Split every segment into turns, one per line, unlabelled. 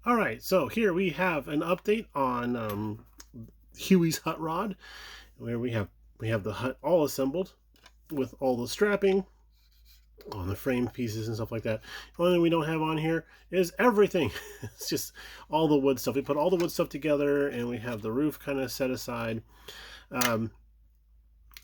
All right, so here we have an update on Huey's hut rod, where we have the hut all assembled with all the strapping on the frame pieces and stuff like that. The only thing we don't have on here is everything. It's just all the wood stuff. We put all the wood stuff together, and we have the roof kind of set aside.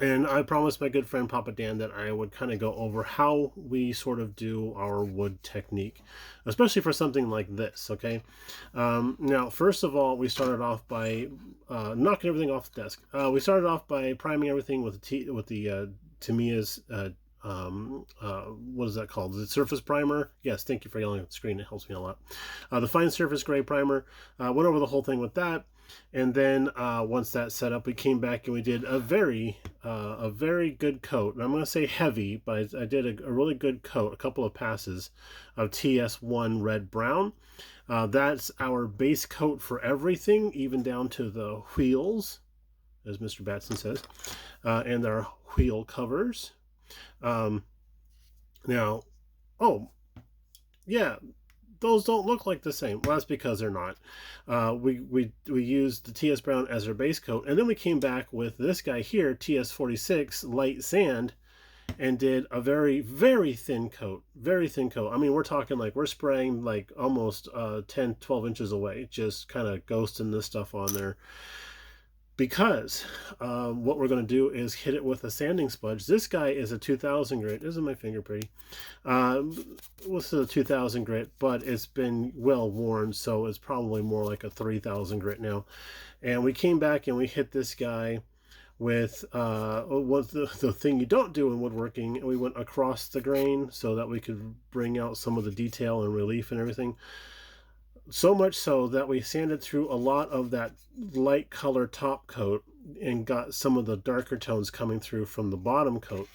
And I promised my good friend Papa Dan that I would kind of go over how we sort of do our wood technique, especially for something like this, okay? Now, first of all, we started off by knocking everything off the desk. We started off by priming everything with the Tamiya's, what is that called? Is it surface primer? Yes, thank you for yelling at the screen. It helps me a lot. The fine surface gray primer. Went over the whole thing with that. And then once that's set up, we came back and we did a very good coat. And I'm going to say heavy, but I did a really good coat, a couple of passes of TS1 red brown. That's our base coat for everything, even down to the wheels, as Mr. Batson says, and our wheel covers. Now, oh, yeah, those don't look like the same. Well, that's because they're not. We used the TS Brown as our base coat, and then we came back with this guy here, TS46 light sand, and did a very, very thin coat. Very thin coat. I mean, we're talking like we're spraying like almost 10, 12 inches away, just kind of ghosting this stuff on there. Because what we're going to do is hit it with a sanding sponge. This guy is a 2000 grit. Isn't my finger pretty? This is a 2000 grit, but it's been well worn, so it's probably more like a 3000 grit now. And we came back and we hit this guy with what's the thing you don't do in woodworking, and we went across the grain so that we could bring out some of the detail and relief and everything. So much so that we sanded through a lot of that light color top coat and got some of the darker tones coming through from the bottom coat.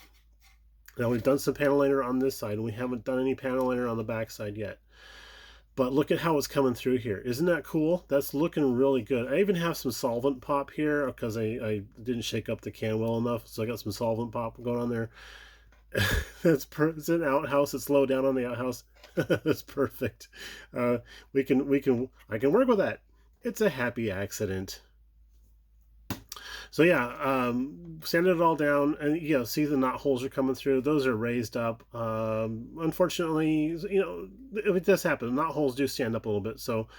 Now we've done some panel liner on this side, and we haven't done any panel liner on the back side yet. But look at how it's coming through here. Isn't that cool? That's looking really good. I even have some solvent pop here because I didn't shake up the can well enough, so I got some solvent pop going on there. It's an outhouse. It's low down on the outhouse. That's perfect. I can work with that. It's a happy accident. So yeah, sanded it all down, and see the knot holes are coming through. Those are raised up. Unfortunately, it does happen. Knot holes do stand up a little bit. So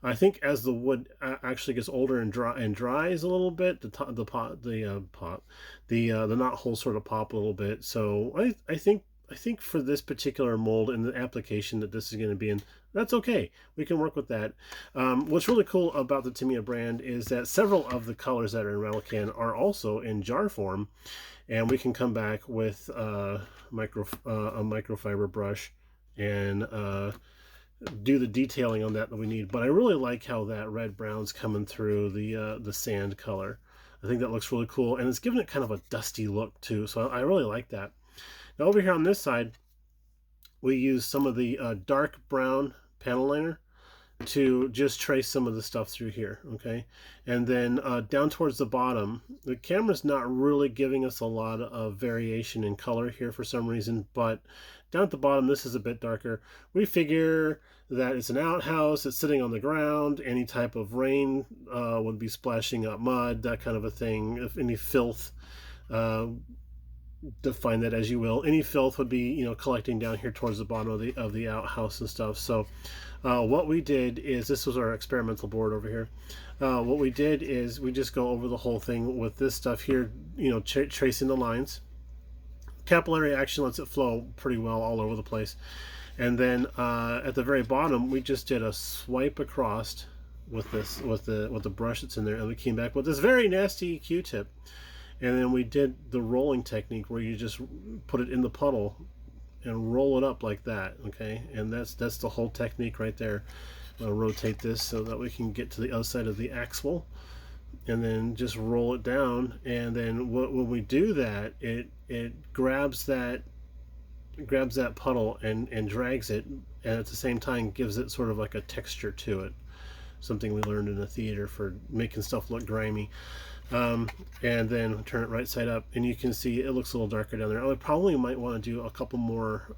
I think as the wood actually gets older and dries a little bit, the knot holes sort of pop a little bit. So I think for this particular mold and the application that this is going to be in, that's okay. We can work with that. What's really cool about the Tamiya brand is that several of the colors that are in rattle can are also in jar form, and we can come back with a microfiber brush and do the detailing on that we need. But I really like how that red brown's coming through the sand color. I think that looks really cool, and it's giving it kind of a dusty look too, so I really like that. Now over here on this side, we use some of the dark brown panel liner to just trace some of the stuff through here, okay? And then down towards the bottom, the camera's not really giving us a lot of variation in color here for some reason, but down at the bottom, this is a bit darker. We figure that it's an outhouse, it's sitting on the ground, any type of rain would be splashing up mud, that kind of a thing. If any filth, define that as you will, any filth would be collecting down here towards the bottom of the outhouse and stuff. So what we did is, this was our experimental board over here. What we did is we just go over the whole thing with this stuff here, tracing the lines. Capillary action lets it flow pretty well all over the place. And then at the very bottom, we just did a swipe across with the brush that's in there, and we came back with this very nasty Q-tip. And then we did the rolling technique where you just put it in the puddle and roll it up like that, okay? And that's the whole technique right there. I'll rotate this so that we can get to the other side of the axle, and then just roll it down. And then when we do that, it grabs that puddle and drags it, and at the same time gives it sort of like a texture to it. something we learned in the theater for making stuff look grimy. And then turn it right side up, and you can see it looks a little darker down there. I probably might want to do a couple more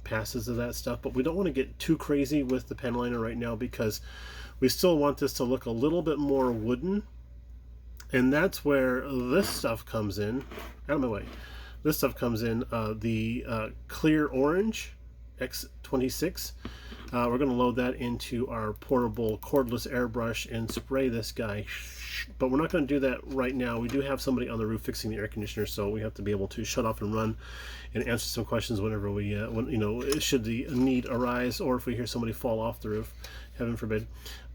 passes of that stuff, but we don't want to get too crazy with the pen liner right now because we still want this to look a little bit more wooden. And that's where this stuff comes in. Out of my way. This stuff comes in, the clear orange X26. We're going to load that into our portable cordless airbrush and spray this guy. But we're not going to do that right now. We do have somebody on the roof fixing the air conditioner, so we have to be able to shut off and run and answer some questions whenever we, should the need arise, or if we hear somebody fall off the roof, heaven forbid.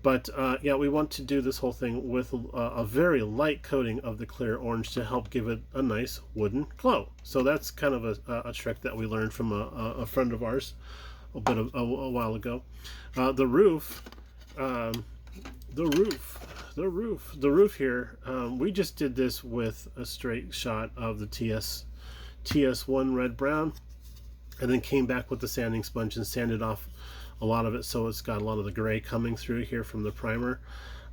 But yeah, we want to do this whole thing with a very light coating of the clear orange to help give it a nice wooden glow. So that's kind of a trick that we learned from a friend of ours a while ago. The roof here, we just did this with a straight shot of the TS1 red brown, and then came back with the sanding sponge and sanded off a lot of it, so it's got a lot of the gray coming through here from the primer.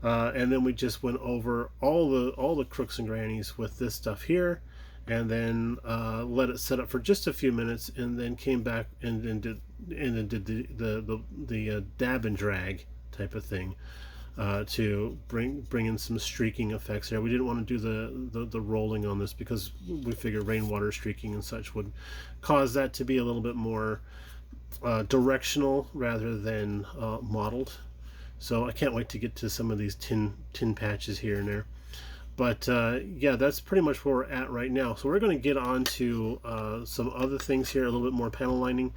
And then we just went over all the crooks and grannies with this stuff here, and then let it set up for just a few minutes, and then came back and then did the dab and drag type of thing to bring in some streaking effects there. We didn't want to do the rolling on this because we figured rainwater streaking and such would cause that to be a little bit more directional rather than modeled. So I can't wait to get to some of these tin patches here and there. But yeah, that's pretty much where we're at right now. So we're going to get on to some other things here, a little bit more panel lining,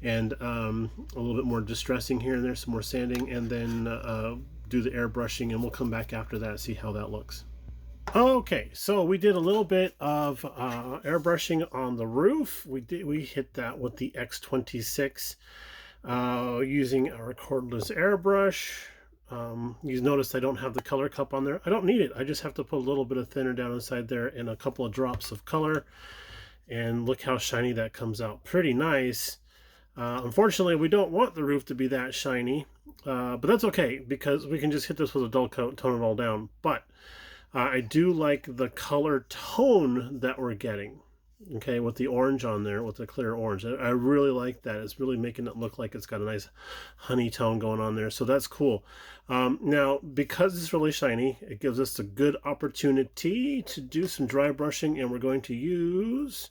and a little bit more distressing here and there, some more sanding, and then do the airbrushing, and we'll come back after that, see how that looks. Okay, so we did a little bit of airbrushing on the roof. We hit that with the X26 using our cordless airbrush. You notice I don't have the color cup on there. I don't need it. I just have to put a little bit of thinner down inside there and a couple of drops of color, and look how shiny that comes out. Pretty nice. Unfortunately, we don't want the roof to be that shiny, but that's okay because we can just hit this with a dull coat, tone it all down. But I do like the color tone that we're getting, okay, with the orange on there, with the clear orange. I really like that. It's really making it look like it's got a nice honey tone going on there, so that's cool. Now, because it's really shiny, it gives us a good opportunity to do some dry brushing, and we're going to use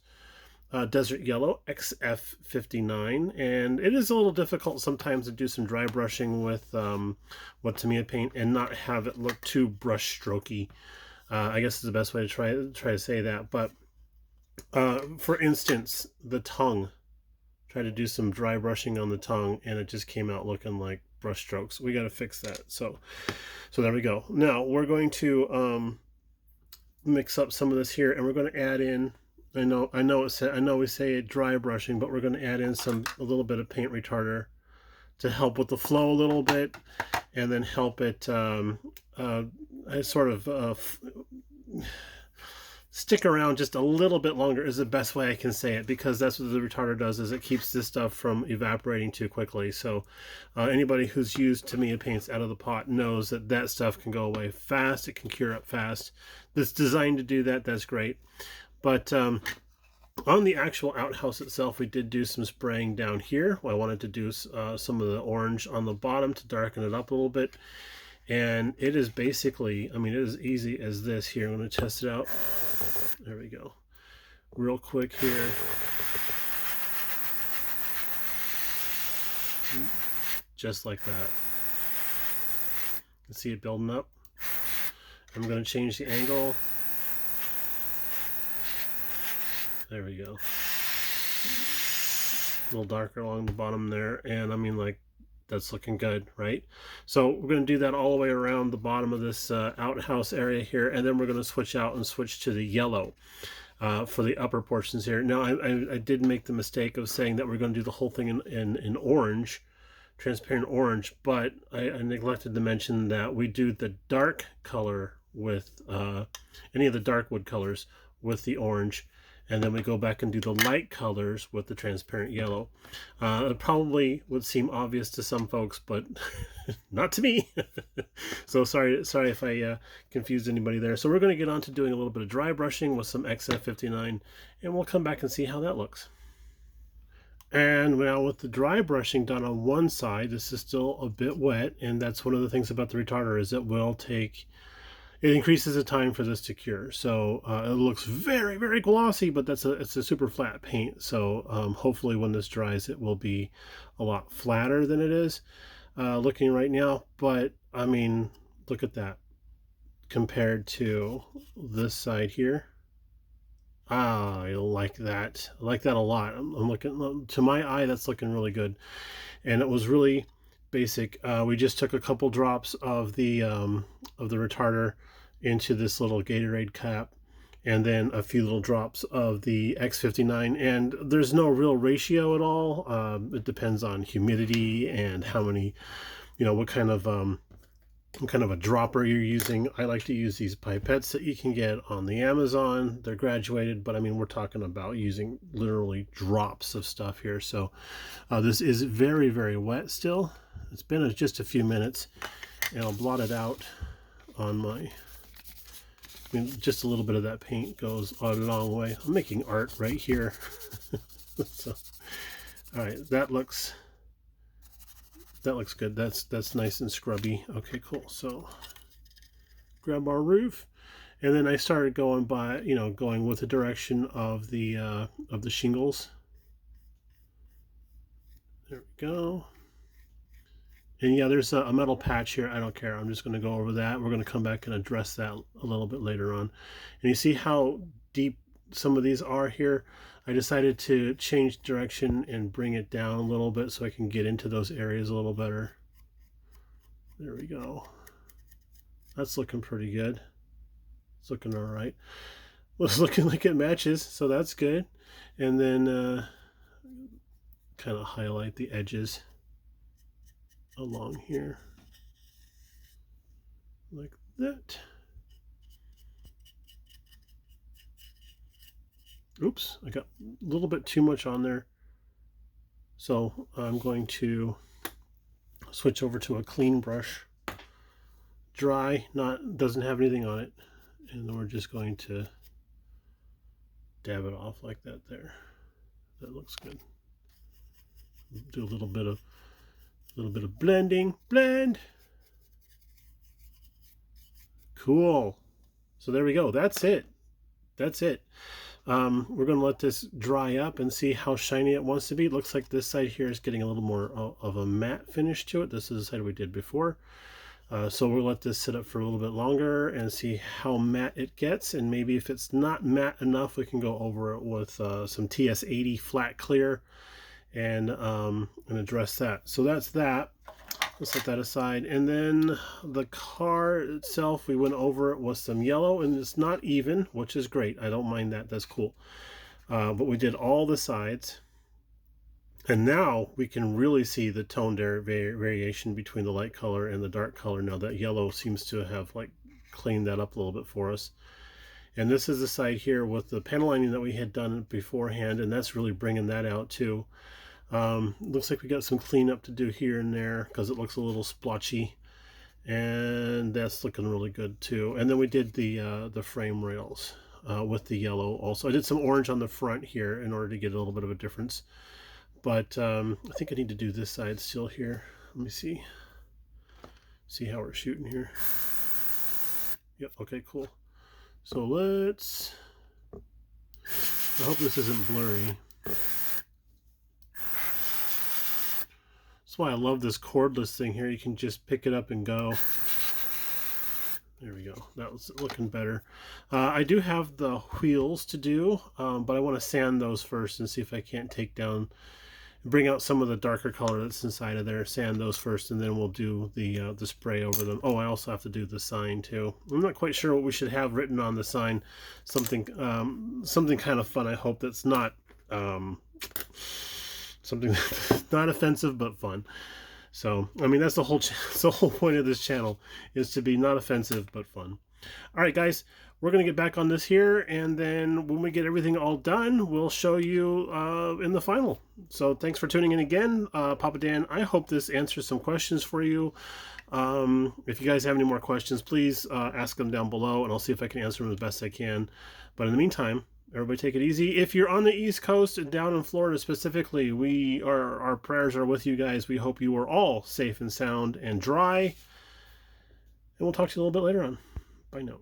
Desert Yellow XF59, and it is a little difficult sometimes to do some dry brushing with Tamiya paint and not have it look too brush strokey. I guess is the best way to try to say that. But for instance, the tongue, try to do some dry brushing on the tongue, and it just came out looking like brush strokes. We got to fix that. So there we go. Now we're going to mix up some of this here, and we're going to add in, I know we say dry brushing, but we're going to add in a little bit of paint retarder to help with the flow a little bit, and then help it stick around just a little bit longer is the best way I can say it, because that's what the retarder does, is it keeps this stuff from evaporating too quickly. So anybody who's used Tamiya paints out of the pot knows that stuff can go away fast. It can cure up fast. It's designed to do that. That's great. But on the actual outhouse itself, we did do some spraying down here. I wanted to do some of the orange on the bottom to darken it up a little bit. And it is basically, I mean, it is easy as this here. I'm going to test it out. There we go. Real quick here. Just like that. You can see it building up. I'm going to change the angle. There we go. A little darker along the bottom there. And I mean, like, that's looking good, right? So we're going to do that all the way around the bottom of this outhouse area here, and then we're going to switch out and switch to the yellow for the upper portions here. Now I did make the mistake of saying that we're going to do the whole thing in orange, transparent orange, but I neglected to mention that we do the dark color with any of the dark wood colors with the orange, and then we go back and do the light colors with the transparent yellow. It probably would seem obvious to some folks, but not to me. So sorry if I confused anybody there. So we're going to get on to doing a little bit of dry brushing with some XF59, and we'll come back and see how that looks. And now with the dry brushing done on one side, this is still a bit wet, and that's one of the things about the retarder is it increases the time for this to cure. So it looks very, very glossy, but it's a super flat paint. So hopefully when this dries, it will be a lot flatter than it is looking right now. But I mean, look at that compared to this side here. I like that. I like that a lot. I'm looking, to my eye, that's looking really good. And it was really basic. We just took a couple drops of the retarder into this little Gatorade cap, and then a few little drops of the X59. And there's no real ratio at all. It depends on humidity and how many, what kind of a dropper you're using. I like to use these pipettes that you can get on the Amazon. They're graduated, but I mean, we're talking about using literally drops of stuff here. So this is very, very wet still. It's been just a few minutes, and I'll blot it out on my, just a little bit of that paint goes a long way. I'm making art right here. So, all right, that looks good. That's nice and scrubby. Okay, cool. So grab our roof, and then I started going going with the direction of the shingles. There we go. And yeah, there's a metal patch here. I don't care. I'm just going to go over that. We're going to come back and address that a little bit later on. And you see how deep some of these are here. I decided to change direction and bring it down a little bit so I can get into those areas a little better. There we go. That's looking pretty good. It's looking all right. Well, it's looking like it matches, so that's good. And then kind of highlight the edges along here like that. Oops, I got a little bit too much on there. So I'm going to switch over to a clean brush. Dry, doesn't have anything on it. And then we're just going to dab it off like that there. That looks good. Do a little bit of blending. Blend. Cool. So there we go. That's it. We're going to let this dry up and see how shiny it wants to be. It looks like this side here is getting a little more of a matte finish to it. This is the side we did before. So we'll let this sit up for a little bit longer and see how matte it gets. And maybe if it's not matte enough, we can go over it with some TS80 flat clear and address that. So that's that. Let's set that aside. And then the car itself, we went over it with some yellow, and it's not even, which is great. I don't mind that. That's cool. But we did all the sides. And now we can really see the tone variation between the light color and the dark color. Now that yellow seems to have cleaned that up a little bit for us. And this is the side here with the panel lining that we had done beforehand, and that's really bringing that out too. Looks like we got some cleanup to do here and there because it looks a little splotchy, and that's looking really good too. And then we did the frame rails with the yellow also. I did some orange on the front here in order to get a little bit of a difference, but I think I need to do this side still here. Let me see how we're shooting here. Yep, okay, cool. So I hope this isn't blurry. That's why I love this cordless thing here. You can just pick it up and go. There we go. That was looking better. I do have the wheels to do, but I want to sand those first and see if I can't bring out some of the darker color that's inside of there. Sand those first, and then we'll do the spray over them. Oh, I also have to do the sign too. I'm not quite sure what we should have written on the sign. Something kind of fun. I hope that's not something that's not offensive but fun. So I mean, that's the whole point of this channel, is to be not offensive but fun. All right, guys, we're going to get back on this here, and then when we get everything all done, we'll show you in the final. So thanks for tuning in again, Papa Dan. I hope this answers some questions for you. If you guys have any more questions, please ask them down below, and I'll see if I can answer them as best I can. But in the meantime, everybody take it easy. If you're on the East Coast and down in Florida specifically, our prayers are with you guys. We hope you are all safe and sound and dry. And we'll talk to you a little bit later on. Bye now.